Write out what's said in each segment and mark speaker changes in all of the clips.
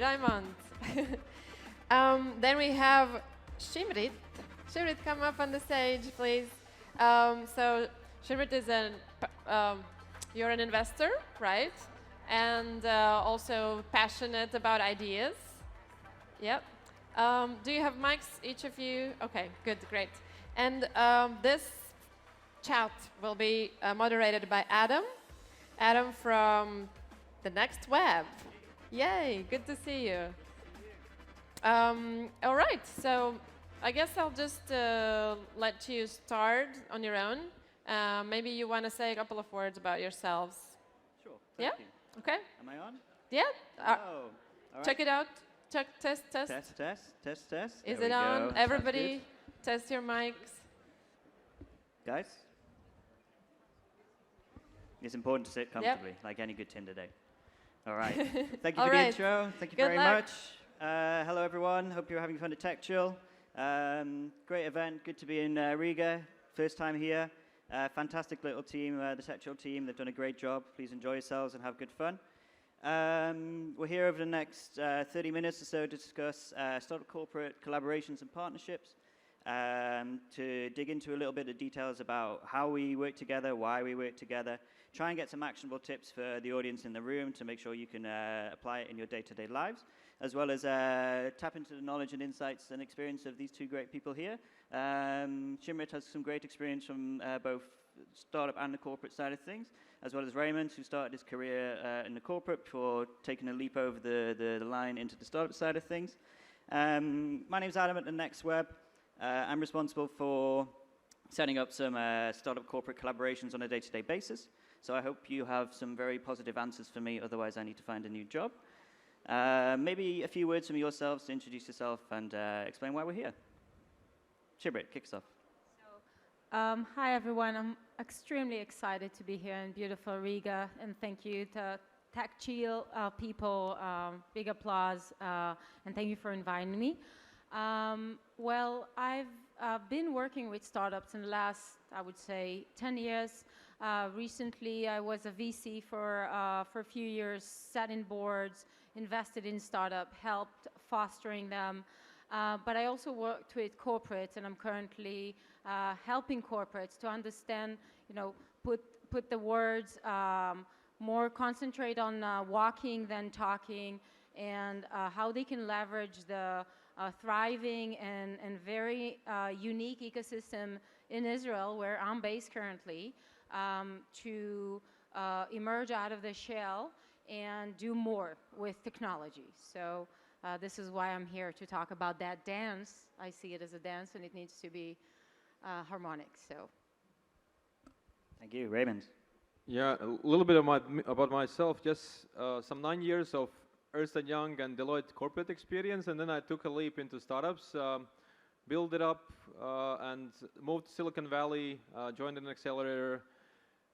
Speaker 1: Raimonds. Then we have Shimrit. Shimrit, come up on the stage, please. So Shimrit is you're an investor, right? And also passionate about ideas. Yep. Do you have mics, each of you? Okay, good, great. And this chat will be moderated by Adam. Adam from the Next Web. Yay, good to see you. All right, so I guess I'll just let you start on your own. Maybe you want to say a couple of words about yourselves.
Speaker 2: Sure, thank you.
Speaker 1: Okay.
Speaker 2: Am I on?
Speaker 1: Yeah.
Speaker 2: Oh, all right.
Speaker 1: Check it out. Check, test.
Speaker 2: Test.
Speaker 1: Is
Speaker 2: There
Speaker 1: it
Speaker 2: we
Speaker 1: on?
Speaker 2: go.
Speaker 1: Everybody, test your mics.
Speaker 2: Guys? It's important to sit comfortably, like any good Tinder date. All right. Thank you for the intro. Thank you very much. Hello, everyone. Hope you're having fun at TechChill. Great event. Good to be in Riga. First time here. Fantastic little team, the TechChill team. They've done a great job. Please enjoy yourselves and have good fun. We're here over the next 30 minutes or so to discuss startup corporate collaborations and partnerships, to dig into a little bit of details about how we work together, why we work together, try and get some actionable tips for the audience in the room to make sure you can apply it in your day-to-day lives, as well as tap into the knowledge and insights and experience of these two great people here. Shimrit has some great experience from both startup and the corporate side of things, as well as Raimonds, who started his career in the corporate before taking a leap over the line into the startup side of things. My name's Adam at the Next Web. I'm responsible for setting up some startup corporate collaborations on a day-to-day basis. So I hope you have some very positive answers for me, otherwise I need to find a new job. Maybe a few words from yourselves to introduce yourself and explain why we're here. Shimrit, kick us off.
Speaker 3: Hi everyone, I'm extremely excited to be here in beautiful Riga, and thank you to TechChill people, big applause, and thank you for inviting me. Well, I've been working with startups in the last, I would say, 10 years. Recently, I was a VC for a few years, sat in boards, invested in startup, helped fostering them. But I also worked with corporates, and I'm currently helping corporates to understand, put the words, more concentrate on walking than talking, and how they can leverage the thriving and very unique ecosystem in Israel, where I'm based currently, to emerge out of the shell and do more with technology. So this is why I'm here to talk about that dance. I see it as a dance, and it needs to be harmonic. So,
Speaker 2: thank you, Raimonds.
Speaker 4: Yeah, a little bit about myself. Just some 9 years of Ernst & Young and Deloitte corporate experience, and then I took a leap into startups, built it up, and moved to Silicon Valley, joined an accelerator.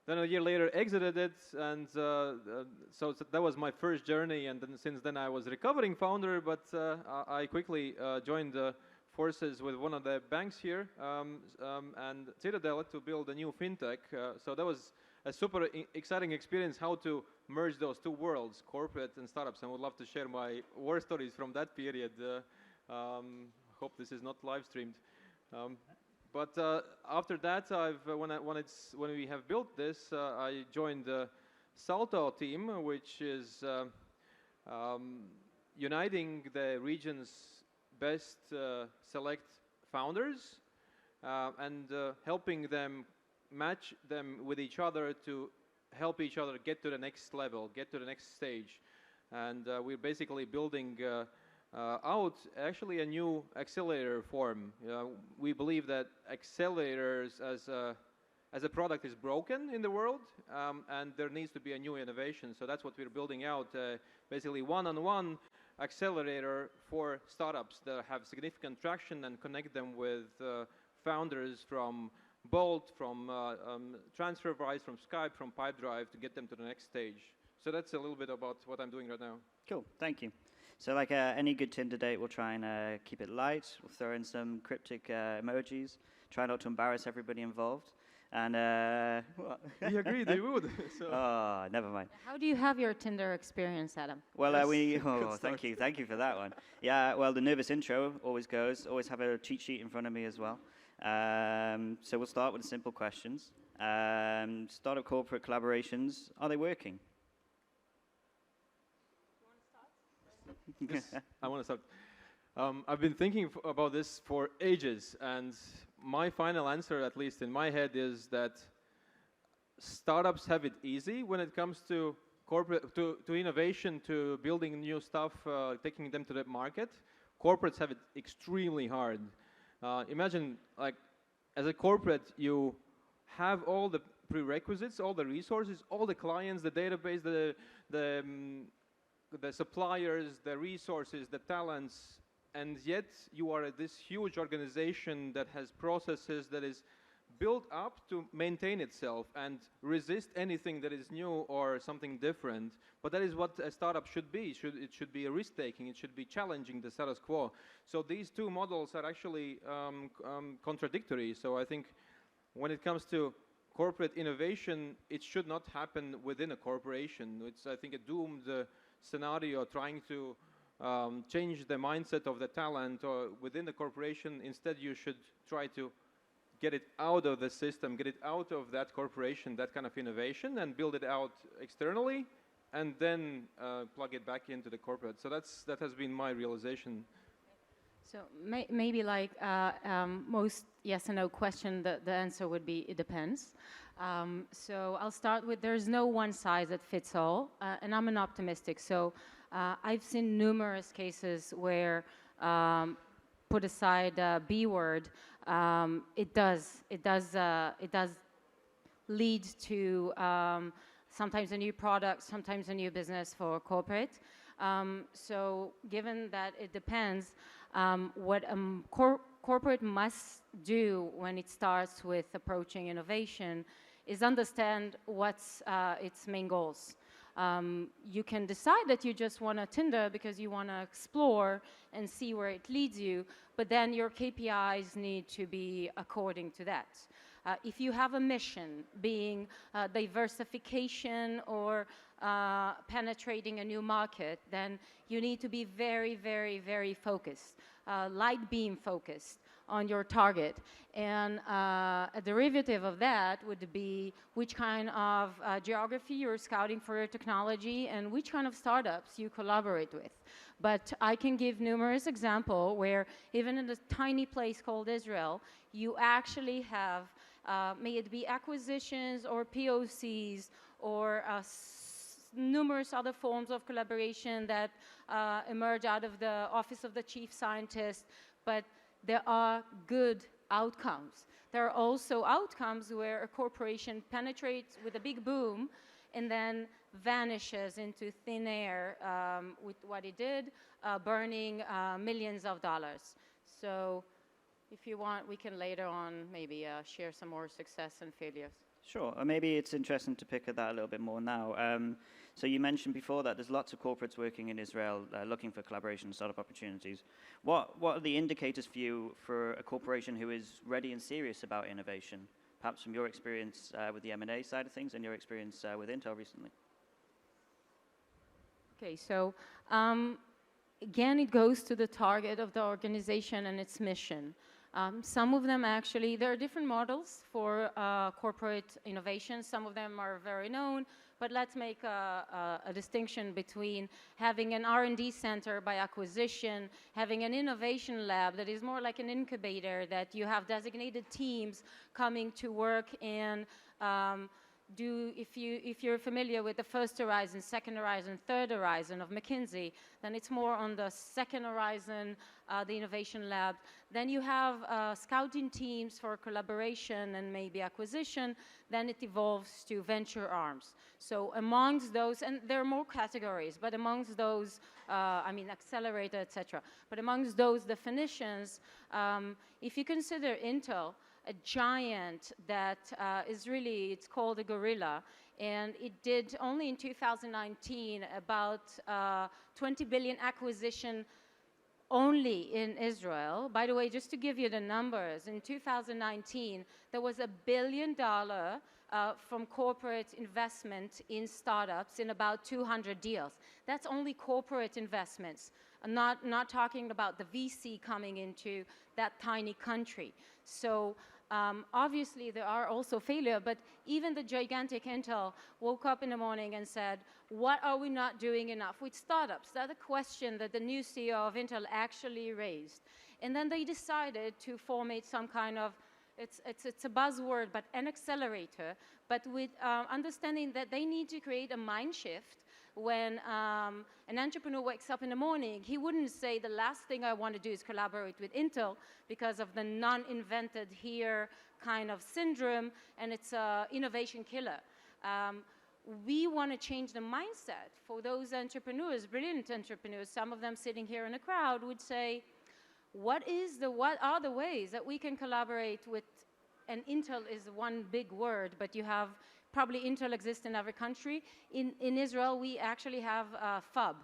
Speaker 4: Then a year later exited it, and so that was my first journey, and then since then I was a recovering founder, but I quickly joined forces with one of the banks here and Citadel to build a new fintech. So that was a super exciting experience, how to merge those two worlds, corporate and startups, and I would love to share my war stories from that period. Hope this is not live streamed. But after that, when we have built this, I joined the Salto team, which is uniting the region's best select founders and helping them match them with each other to help each other get to the next level, get to the next stage. And we're basically building out actually a new accelerator form. We believe that accelerators as a product is broken in the world, and there needs to be a new innovation. So that's what we're building out, basically one-on-one accelerator for startups that have significant traction and connect them with founders from Bolt, from TransferWise, from Skype, from Pipedrive to get them to the next stage. So that's a little bit about what I'm doing right now.
Speaker 2: Cool, thank you. So like any good Tinder date, we'll try and keep it light. We'll throw in some cryptic emojis, try not to embarrass everybody involved. And what?
Speaker 4: We agreed they would. So.
Speaker 2: Oh, never mind.
Speaker 3: How do you have your Tinder experience, Adam?
Speaker 2: Well,
Speaker 4: Yes,
Speaker 2: thank you for that one. Yeah, well, the nervous intro always goes. Always have a cheat sheet in front of me as well. So we'll start with the simple questions. Startup corporate collaborations, are they working?
Speaker 4: Yes, I want to start. I've been thinking about this for ages, and my final answer, at least in my head, is that startups have it easy when it comes to corporate, to innovation, to building new stuff, taking them to the market. Corporates have it extremely hard. Imagine, like, as a corporate, you have all the prerequisites, all the resources, all the clients, the database, the suppliers, the resources, the talents, and yet you are this huge organization that has processes that is built up to maintain itself and resist anything that is new or something different. But that is what a startup should be. It should be a risk-taking. It should be challenging the status quo. So these two models are actually contradictory. So I think when it comes to corporate innovation, it should not happen within a corporation. It's, I think, a doomed scenario trying to change the mindset of the talent or within the corporation. Instead, you should try to get it out of the system, get it out of that corporation, that kind of innovation, and build it out externally, and then plug it back into the corporate. So that has been my realization.
Speaker 3: So maybe like most yes and no question, the answer would be it depends. So I'll start with there's no one size that fits all, and I'm an optimistic. So I've seen numerous cases where, put aside B word, it does lead to sometimes a new product, sometimes a new business for corporate. So given that it depends, what corporate must do when it starts with approaching innovation is understand what's its main goals. You can decide that you just want a Tinder because you want to explore and see where it leads you, but then your KPIs need to be according to that. If you have a mission, being diversification or penetrating a new market, then you need to be very, very, very focused, light beam focused on your target. And a derivative of that would be which kind of geography you're scouting for your technology and which kind of startups you collaborate with. But I can give numerous examples where even in a tiny place called Israel, you actually have, may it be acquisitions or POCs or numerous other forms of collaboration that emerge out of the Office of the Chief Scientist, but there are good outcomes. There are also outcomes where a corporation penetrates with a big boom and then vanishes into thin air with what it did, burning millions of dollars. So if you want, we can later on maybe share some more success and failures.
Speaker 2: Sure, or maybe it's interesting to pick at that a little bit more now. So you mentioned before that there's lots of corporates working in Israel looking for collaboration and startup opportunities. What are the indicators for you for a corporation who is ready and serious about innovation? Perhaps from your experience with the M&A side of things and your experience with Intel recently.
Speaker 3: Okay, so again, it goes to the target of the organization and its mission. Some of them actually, there are different models for corporate innovation. Some of them are very known, but let's make a distinction between having an R&D center by acquisition, having an innovation lab that is more like an incubator that you have designated teams coming to work and if you're familiar with the first horizon, second horizon, third horizon of McKinsey, then it's more on the second horizon, the innovation lab. Then you have scouting teams for collaboration and maybe acquisition. Then it evolves to venture arms. So amongst those, and there are more categories, but amongst those, I mean, accelerator, etc. But amongst those definitions, if you consider Intel, a giant that is really, it's called a gorilla, and it did only in 2019 about 20 billion acquisition only in Israel. By the way, just to give you the numbers, in 2019, there was $1 billion from corporate investment in startups in about 200 deals. That's only corporate investments. I'm not talking about the VC coming into that tiny country. So obviously there are also failures, but even the gigantic Intel woke up in the morning and said, what are we not doing enough with startups? That's a question that the new CEO of Intel actually raised. And then they decided to formate some kind of, it's a buzzword, but an accelerator, but with understanding that they need to create a mind shift. When an entrepreneur wakes up in the morning, he wouldn't say the last thing I want to do is collaborate with Intel because of the non-invented here kind of syndrome, and it's an innovation killer. We want to change the mindset for those entrepreneurs, brilliant entrepreneurs. Some of them sitting here in the crowd would say, what are the ways that we can collaborate with, and Intel is one big word, but you have probably Intel exists in every country. In Israel, we actually have FUB,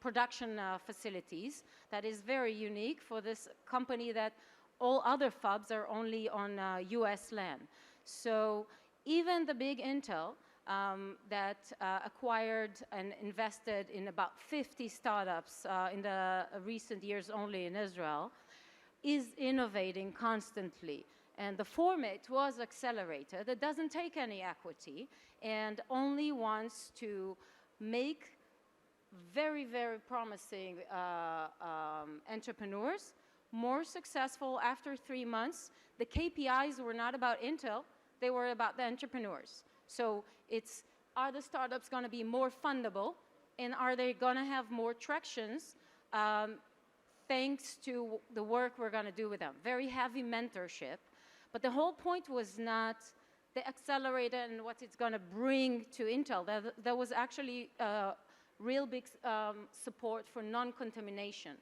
Speaker 3: production facilities. That is very unique for this company that all other FUBs are only on US land. So even the big Intel that acquired and invested in about 50 startups in the recent years only in Israel is innovating constantly. And the format was accelerated. That doesn't take any equity and only wants to make very, very promising entrepreneurs more successful after 3 months. The KPIs were not about Intel, they were about the entrepreneurs. So it's, are the startups going to be more fundable, and are they going to have more tractions thanks to the work we're going to do with them? Very heavy mentorship. But the whole point was not the accelerator and what it's going to bring to Intel. There was actually real big support for non-contamination.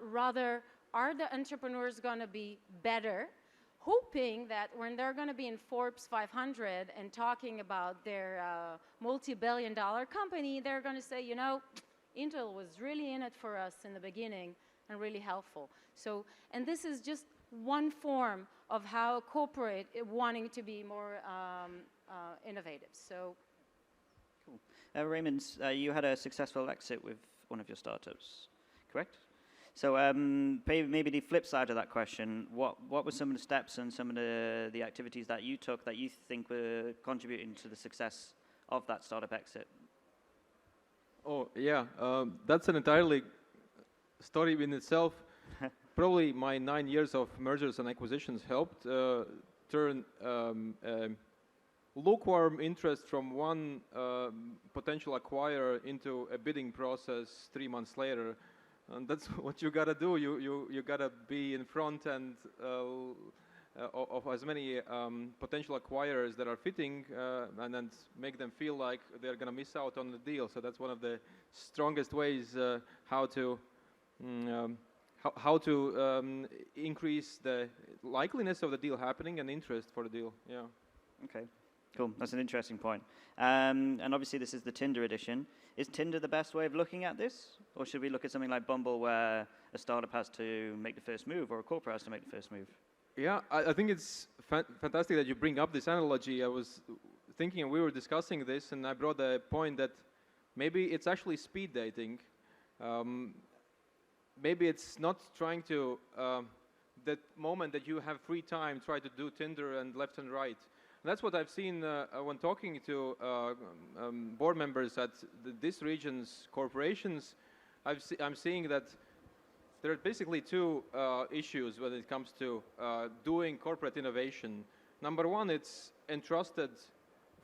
Speaker 3: Rather, are the entrepreneurs going to be better, hoping that when they're going to be in Forbes 500 and talking about their multi-billion-dollar company, they're going to say, you know, Intel was really in it for us in the beginning and really helpful. So, and this is just one form of how corporate wanting to be more innovative. So,
Speaker 2: cool. Raimonds, you had a successful exit with one of your startups, correct? So maybe the flip side of that question, what were some of the steps and some of the activities that you took that you think were contributing to the success of that startup exit?
Speaker 4: Oh, yeah, that's an entirely story in itself. Probably my 9 years of mergers and acquisitions helped turn lukewarm interest from one potential acquirer into a bidding process 3 months later. And that's what you gotta do. You gotta be in front and of as many potential acquirers that are fitting, and then make them feel like they're gonna miss out on the deal. So that's one of the strongest ways how to increase the likeliness of the deal happening and interest for the deal. Yeah.
Speaker 2: Okay. Cool. That's an interesting point. And obviously, this is the Tinder edition. Is Tinder the best way of looking at this? Or should we look at something like Bumble where a startup has to make the first move or a corporate has to make the first move?
Speaker 4: Yeah, I think it's fantastic that you bring up this analogy. I was thinking, and we were discussing this, and I brought the point that maybe it's actually speed dating. Maybe it's not trying to, that moment that you have free time, try to do Tinder and left and right. And that's what I've seen when talking to board members at this region's corporations. I'm seeing that there are basically two issues when it comes to doing corporate innovation. Number one, it's entrusted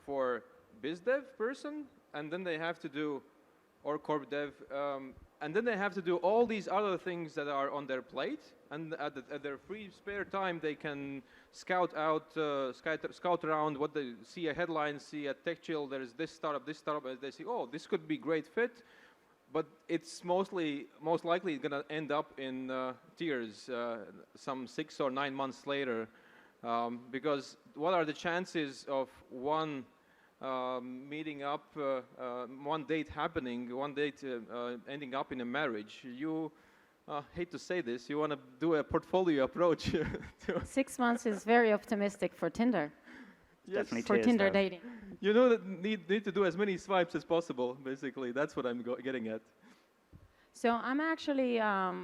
Speaker 4: for biz dev person, and then they have to do, or corp dev, and then they have to do all these other things that are on their plate, and at their free spare time they can scout around what they see a headline, see a TechChill, there is this startup, and they say, oh, this could be great fit, but it's most likely going to end up in tears some 6 or 9 months later, because what are the chances of one meeting up, one date happening, one date ending up in a marriage. You hate to say this, you want to do a portfolio approach.
Speaker 3: 6 months is very optimistic for Tinder.
Speaker 2: Yes. Definitely
Speaker 3: for Tinder dating.
Speaker 4: You know that need to do as many swipes as possible, basically. That's what I'm getting at.
Speaker 3: So I'm actually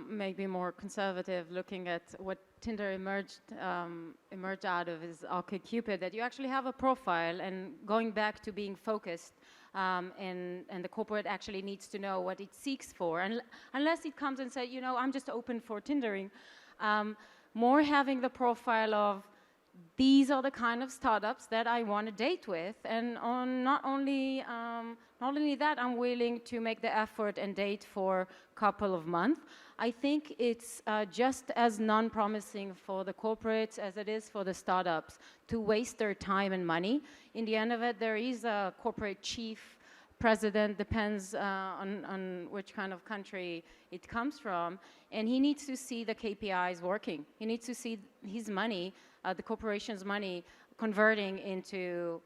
Speaker 3: maybe more conservative, looking at what Tinder emerged out of is OkCupid, that you actually have a profile, and going back to being focused, and the corporate actually needs to know what it seeks for. And unless it comes and says, you know, I'm just open for Tindering, more having the profile of these are the kind of startups that I want to date with, and not only that, I'm willing to make the effort and date for a couple of months. I think it's just as non-promising for the corporates as it is for the startups to waste their time and money. In the end of it, there is a corporate chief president, depends on which kind of country it comes from, and he needs to see the KPIs working. He needs to see his money, the corporation's money, converting into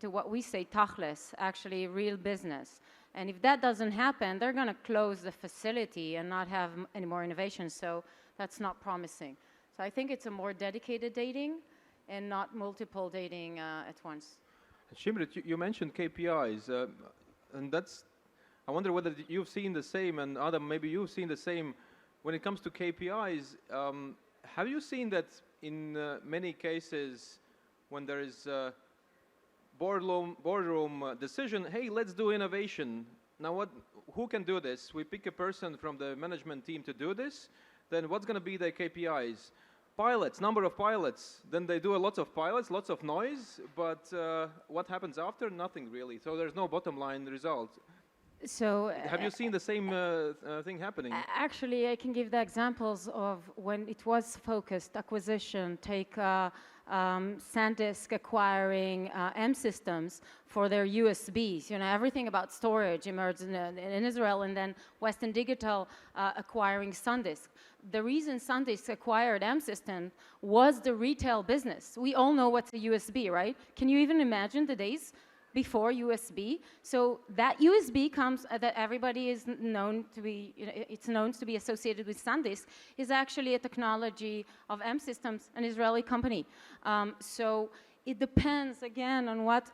Speaker 3: what we say tachlis, actually real business. And if that doesn't happen, they're going to close the facility and not have any more innovation. So that's not promising. So I think it's a more dedicated dating and not multiple dating at once.
Speaker 4: Shimrit, you mentioned KPIs, and I wonder whether you've seen the same, and Adam, maybe you've seen the same when it comes to KPIs. Have you seen that in many cases when there is boardroom decision, hey, let's do innovation. Now who can do this? We pick a person from the management team to do this, then what's going to be their KPIs? Pilots, number of pilots. Then they do a lot of pilots, lots of noise, but what happens after? Nothing really. So there's no bottom line result. So have you seen the same thing happening?
Speaker 3: Actually, I can give the examples of when it was focused acquisition. Take SanDisk acquiring M-Systems for their USBs. You know, everything about storage emerged in Israel, and then Western Digital acquiring SanDisk. The reason SanDisk acquired M-System was the retail business. We all know what's a USB, right? Can you even imagine the days before USB? So that USB comes, that everybody is known to be, you know, it's known to be associated with SanDisk, is actually a technology of M-Systems, an Israeli company. So it depends, again, on what,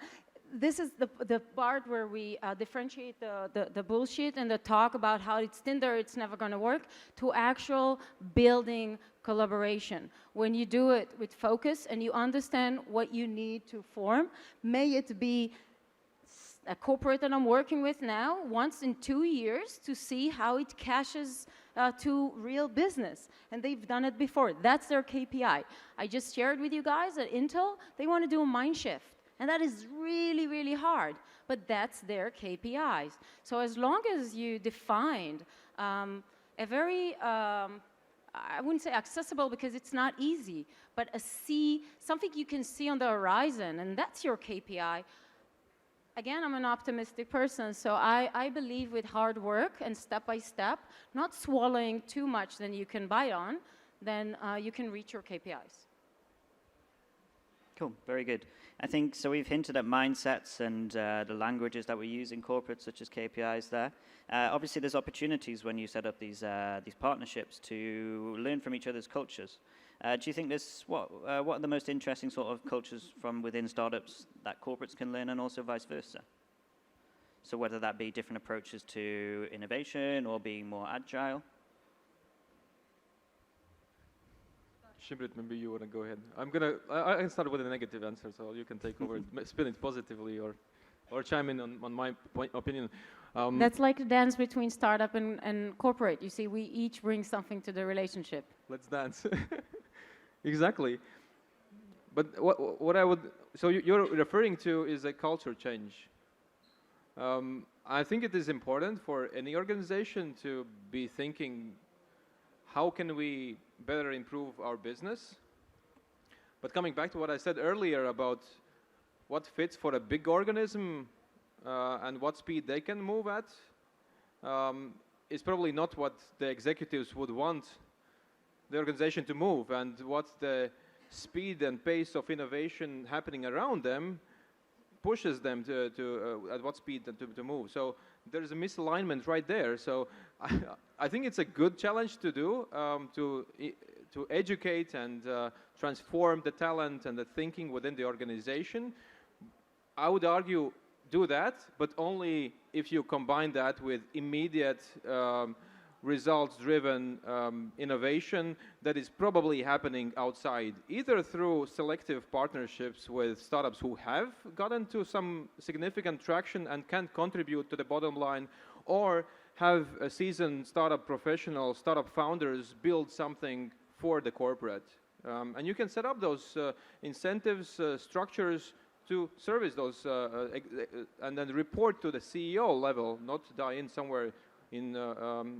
Speaker 3: this is the part where we differentiate the bullshit and the talk about how it's Tinder, it's never going to work, to actual building collaboration. When you do it with focus and you understand what you need to form, may it be a corporate that I'm working with now, once in 2 years, to see how it cashes to real business. And they've done it before. That's their KPI. I just shared with you guys at Intel, they want to do a mind shift. And that is really, really hard. But that's their KPIs. So as long as you defined a very, I wouldn't say accessible because it's not easy, but something you can see on the horizon, and that's your KPI. Again, I'm an optimistic person, so I believe with hard work and step by step, not swallowing too much than you can bite on, then you can reach your KPIs.
Speaker 2: Cool, very good. I think, so we've hinted at mindsets and the languages that we use in corporate, such as KPIs there. Obviously, there's opportunities when you set up these partnerships to learn from each other's cultures. Do you think what are the most interesting sort of cultures from within startups that corporates can learn, and also vice versa? So whether that be different approaches to innovation or being more agile?
Speaker 4: Shimrit, maybe you want to go ahead. I can start with a negative answer, so you can take over, spin it positively, or chime in on my opinion.
Speaker 3: That's like the dance between startup and corporate. You see, we each bring something to the relationship.
Speaker 4: Let's dance. Exactly. But what I would, so you're referring to is a culture change. I think it is important for any organization to be thinking, how can we better improve our business? But coming back to what I said earlier about what fits for a big organism and what speed they can move at, is probably not what the executives would want the organization to move, and what the speed and pace of innovation happening around them pushes them to at what speed to move. So there's a misalignment right there. So I think it's a good challenge to do, to educate and transform the talent and the thinking within the organization. I would argue do that, but only if you combine that with immediate results-driven innovation that is probably happening outside, either through selective partnerships with startups who have gotten to some significant traction and can contribute to the bottom line, or have a seasoned startup professionals, startup founders build something for the corporate. And you can set up those incentives, structures to service those, and then report to the CEO level, not die in somewhere in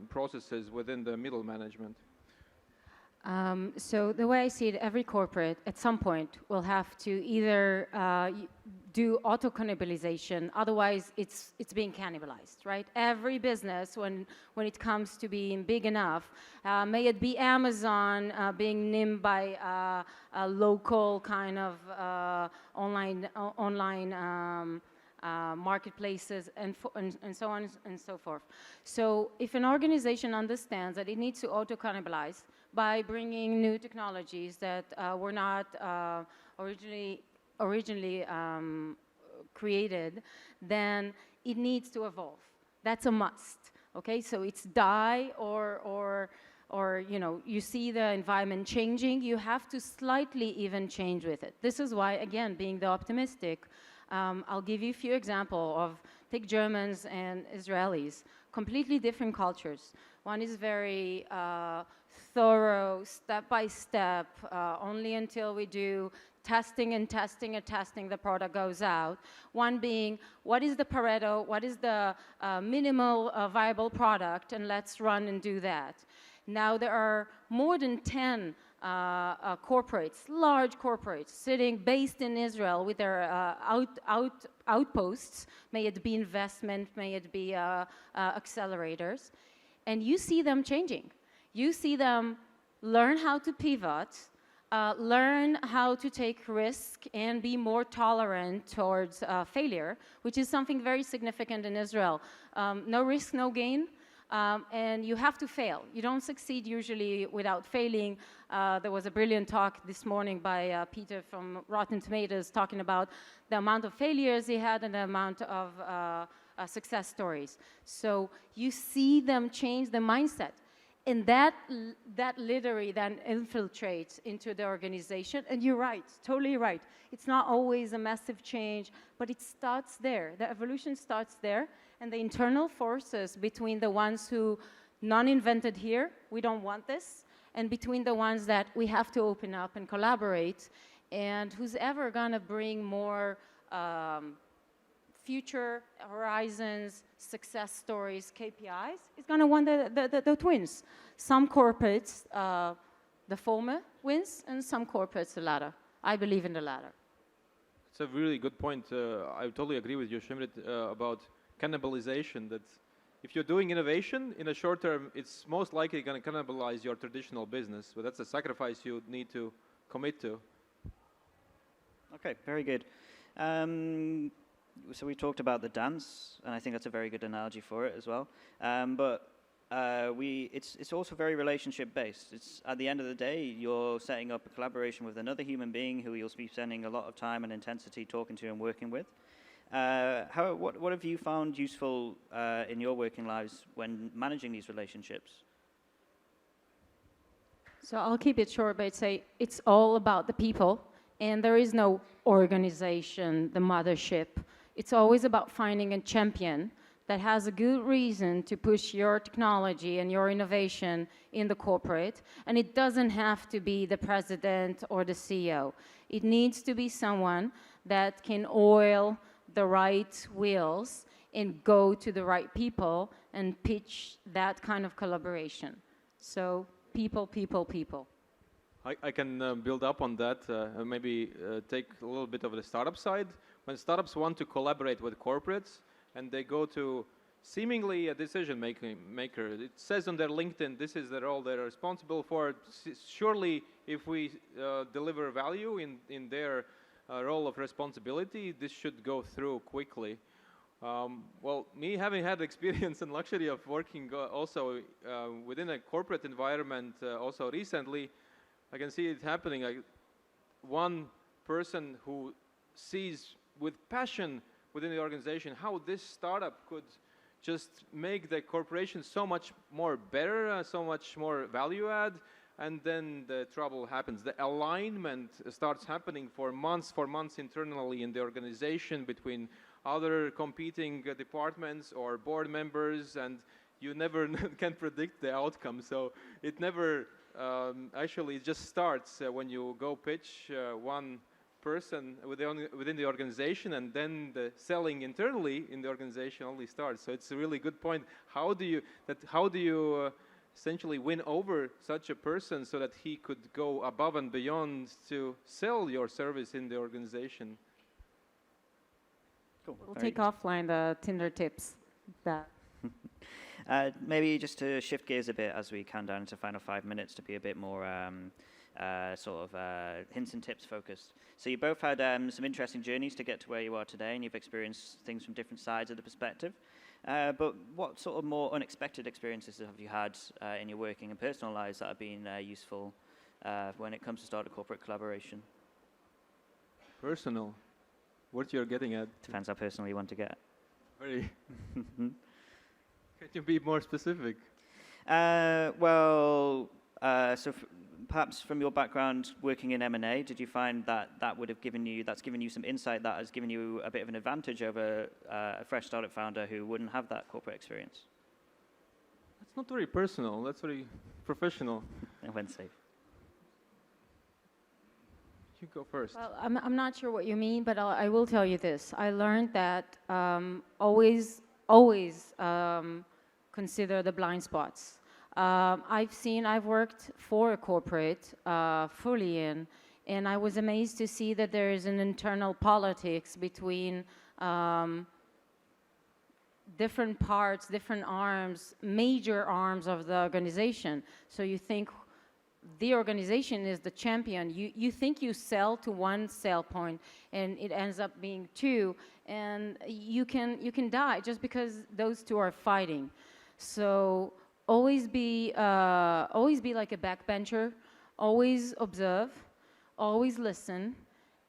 Speaker 4: processes within the middle management.
Speaker 3: So the way I see it, every corporate at some point will have to either do auto-cannibalization, otherwise it's being cannibalized, right? Every business, when it comes to being big enough, may it be Amazon being nimmed by a local kind of online marketplaces and so on and so forth. So if an organization understands that it needs to auto-cannibalize by bringing new technologies that were not originally created, then it needs to evolve. That's a must. Okay, so it's die or you know, you see the environment changing, you have to slightly even change with it. This is why, again, being the optimistic, I'll give you a few examples of, take Germans and Israelis, completely different cultures. One is very thorough, step-by-step, only until we do testing and testing and testing, the product goes out. One being, what is the Pareto, what is the minimal viable product, and let's run and do that. Now there are more than 10 corporates, large corporates, based in Israel with their outposts, may it be investment, may it be accelerators, and you see them changing. You see them learn how to pivot, learn how to take risk and be more tolerant towards failure, which is something very significant in Israel. No risk, no gain. And you have to fail. You don't succeed usually without failing. There was a brilliant talk this morning by Peter from Rotten Tomatoes talking about the amount of failures he had and the amount of success stories. So you see them change the mindset. And that literally then infiltrates into the organization. And you're right, totally right. It's not always a massive change, but it starts there. The evolution starts there. And the internal forces between the ones who non-invented here, we don't want this, and between the ones that we have to open up and collaborate, and who's ever gonna bring more future horizons, success stories, KPIs, is gonna win the twins. Some corporates, the former wins, and some corporates the latter. I believe in the latter.
Speaker 4: It's a really good point. I totally agree with you, Shimrit, about cannibalization, that if you're doing innovation in a short term, it's most likely going to cannibalize your traditional business, but that's a sacrifice you need to commit to.
Speaker 2: Okay, very good. So we talked about the dance, and I think that's a very good analogy for it as well. But it's also very relationship based. It's at the end of the day, you're setting up a collaboration with another human being who you'll be spending a lot of time and intensity talking to and working with. What have you found useful in your working lives when managing these relationships?
Speaker 3: So I'll keep it short, but say it's all about the people, and there is no organization, the mothership. It's always about finding a champion that has a good reason to push your technology and your innovation in the corporate, and it doesn't have to be the president or the CEO. It needs to be someone that can oil the right wheels and go to the right people and pitch that kind of collaboration. So people, people, people.
Speaker 4: I can build up on that, maybe take a little bit of the startup side. When startups want to collaborate with corporates and they go to seemingly a decision maker, it says on their LinkedIn, this is the role they're responsible for. Surely if we deliver value in their role of responsibility, this should go through quickly. Well, me having had experience and luxury of working also within a corporate environment also recently, I can see it happening. Like one person who sees with passion within the organization how this startup could just make the corporation so much more better, so much more value add, and then the trouble happens. The alignment starts happening for months internally in the organization between other competing departments or board members, and you never can predict the outcome. So it never actually it just starts when you go pitch one person within the organization, and then the selling internally in the organization only starts. So it's a really good point. How do you essentially win over such a person so that he could go above and beyond to sell your service in the organization?
Speaker 2: Cool.
Speaker 3: We'll take offline the Tinder tips.
Speaker 2: Maybe just to shift gears a bit as we count down into the final 5 minutes to be a bit more hints and tips focused. So you both had some interesting journeys to get to where you are today, and you've experienced things from different sides of the perspective. But what sort of more unexpected experiences have you had in your working and personal lives that have been useful when it comes to start a corporate collaboration?
Speaker 4: Personal? What you're getting at?
Speaker 2: Depends how personal you want to get.
Speaker 4: Very. Can you be more specific?
Speaker 2: Perhaps from your background working in M&A, did you find that would have given you some insight that has given you a bit of an advantage over a fresh startup founder who wouldn't have that corporate experience?
Speaker 4: That's not very personal. That's very professional.
Speaker 2: And when safe.
Speaker 4: You go first.
Speaker 3: Well, I'm not sure what you mean, but I will tell you this. I learned that always consider the blind spots. I've worked for a corporate fully in, and I was amazed to see that there is an internal politics between different parts, different arms, major arms of the organization. So you think the organization is the champion. You think you sell to one sell point, and it ends up being two, and you can die just because those two are fighting. So always be like a backbencher. Always observe. Always listen,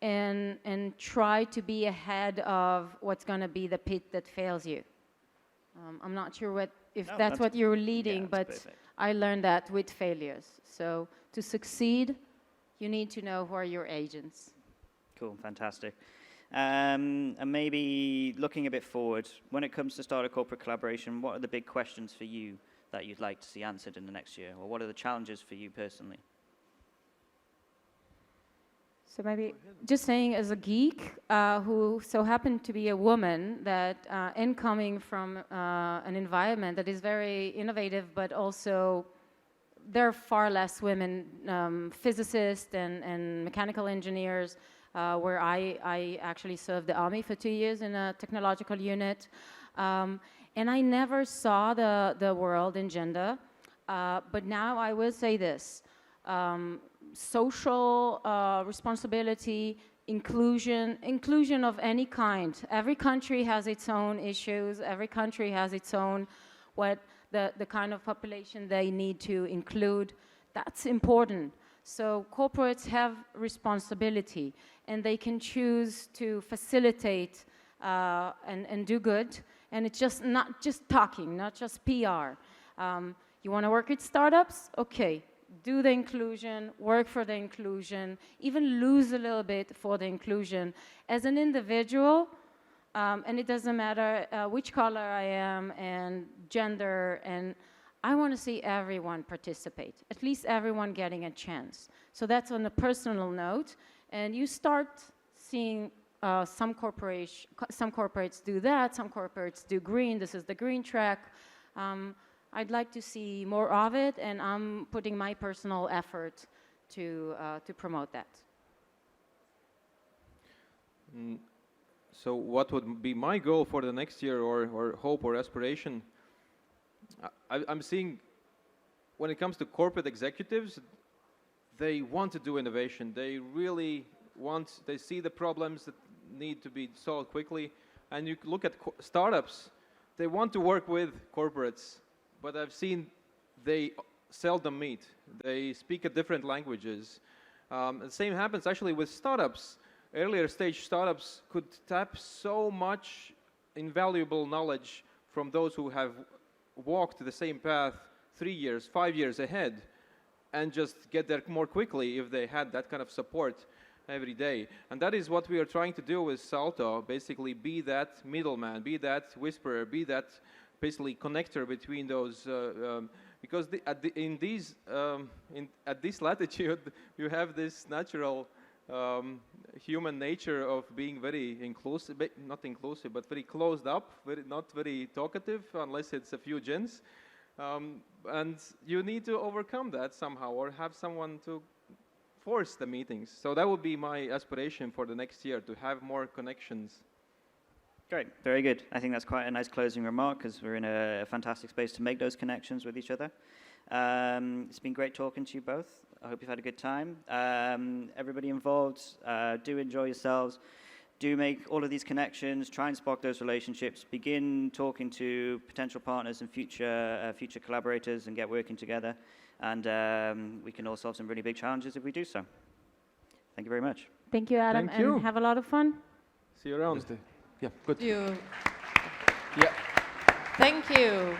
Speaker 3: and try to be ahead of what's going to be the pit that fails you. I'm not sure if that's what you're leading, but perfect. I learned that with failures. So to succeed, you need to know who are your agents.
Speaker 2: Cool, fantastic. And maybe looking a bit forward, when it comes to start a corporate collaboration, what are the big questions for you that you'd like to see answered in the next year? Or what are the challenges for you personally?
Speaker 3: So maybe just saying, as a geek who so happened to be a woman, that incoming from an environment that is very innovative, but also there are far less women physicists and mechanical engineers, where I actually served the army for 2 years in a technological unit. And I never saw the world in gender, but now I will say this. Social responsibility, inclusion of any kind. Every country has its own issues. Every country has its own the kind of population they need to include. That's important. So corporates have responsibility, and they can choose to facilitate and do good. And it's just not just talking, not just PR. You want to work with startups? Okay. Do the inclusion, work for the inclusion, even lose a little bit for the inclusion. As an individual, and it doesn't matter which color I am and gender, and I want to see everyone participate, at least everyone getting a chance. So that's on a personal note, and you start seeing some corporates do that, some corporates do green. This is the green track. I'd like to see more of it, and I'm putting my personal effort to promote that.
Speaker 4: So what would be my goal for the next year, or hope or aspiration? I'm seeing when it comes to corporate executives, they want to do innovation. They really they see the problems that need to be solved quickly. And you look at startups, they want to work with corporates, but I've seen they seldom meet. They speak at different languages. The same happens actually with startups. Earlier stage startups could tap so much invaluable knowledge from those who have walked the same path 3 years, 5 years ahead, and just get there more quickly if they had that kind of support every day. And that is what we are trying to do with Salto, basically be that middleman, be that whisperer, be that basically connector between those, because at this latitude, you have this natural human nature of being very inclusive, not inclusive, but very closed up, not very talkative, unless it's a few gins. And you need to overcome that somehow, or have someone to force the meetings. So that would be my aspiration for the next year, to have more connections.
Speaker 2: Great, very good. I think that's quite a nice closing remark, because we're in a fantastic space to make those connections with each other. It's been great talking to you both. I hope you've had a good time. Everybody involved, do enjoy yourselves. Do make all of these connections, try and spark those relationships, begin talking to potential partners and future collaborators, and get working together. And we can all solve some really big challenges if we do so. Thank you very much.
Speaker 3: Thank you, Adam,
Speaker 4: Thank you.
Speaker 3: and have a lot of fun.
Speaker 4: See you around.
Speaker 5: Yeah, good.
Speaker 1: You.
Speaker 5: Yeah.
Speaker 1: Thank you.